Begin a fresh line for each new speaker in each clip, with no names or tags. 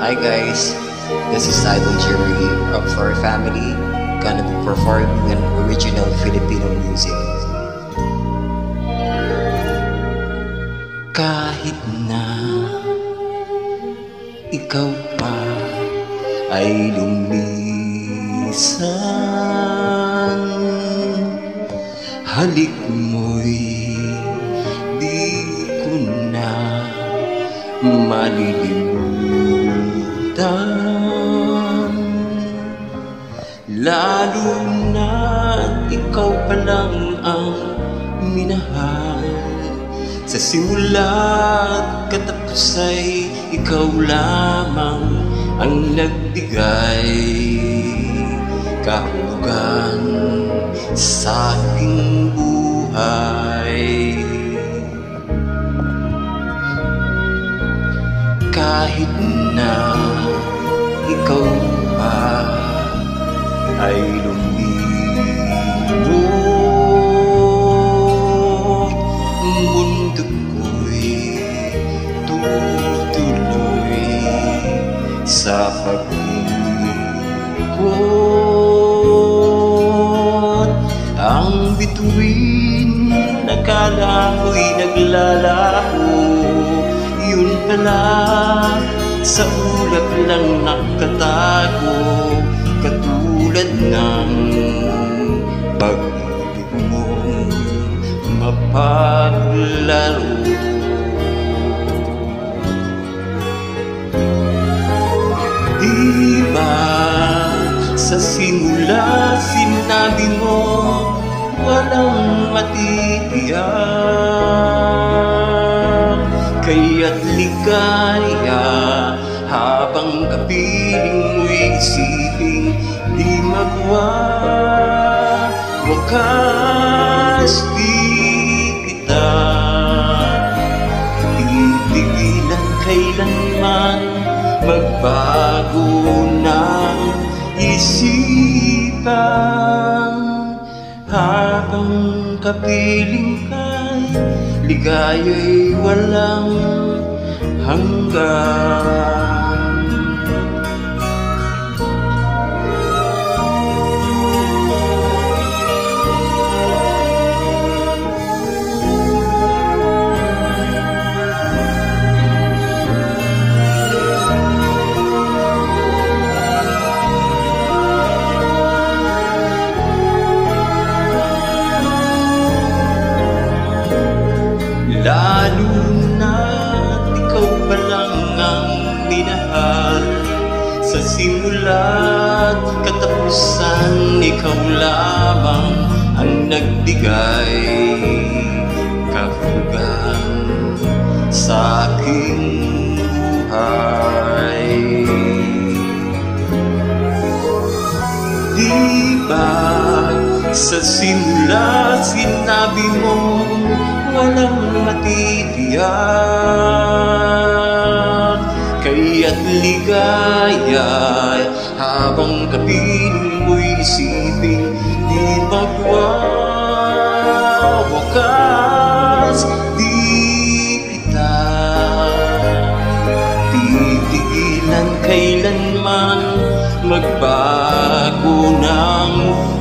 Hi guys, this is Idol Jerry of Flory Family, gonna be performing an original Filipino music. Kahit na ikaw pa ay lumisan, halik mo'y di ko na malilimutan, lalo na ikaw pa lang ang minahal. Sa simula't katapos ay ikaw lamang ang nagbigay kahulugan sa aking buhay. Kahit na ikaw pa ay lumibot, mundo ko'y tutuloy sa pag-ikot. Ang bituin nakala ko'y naglalaho, yun pala sa ulap lang nakatago, katulad ng pag-ibig mong mapaglaro. Diba sa simula sinabi mo walang matitiyak, kaya't ligaya habang kapiling mo'y isipin di magwawakas. Di kita titigilan kailanman magbago ng isipan, habang kapiling kay ligaya'y walang hanggan. Lalo na ikaw pa lang ang minahal. Sa simula't katapusan ikaw lamang ang nagbigay kahulugan sa aking buhay. Diba sa simula sinabi mo walang matitiyak, kaya't ligaya habang kapiling mo'y isipin di magwawakas. Di kita titigilan kailanman magbago ng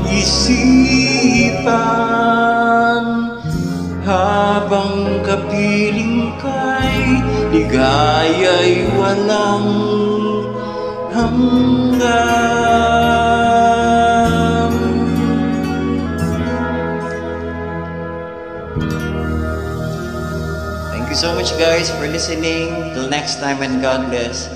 isipan, habang kapiling kay ligaya'y walang hanggan. Thank you so much guys for listening. Till next time, and God bless.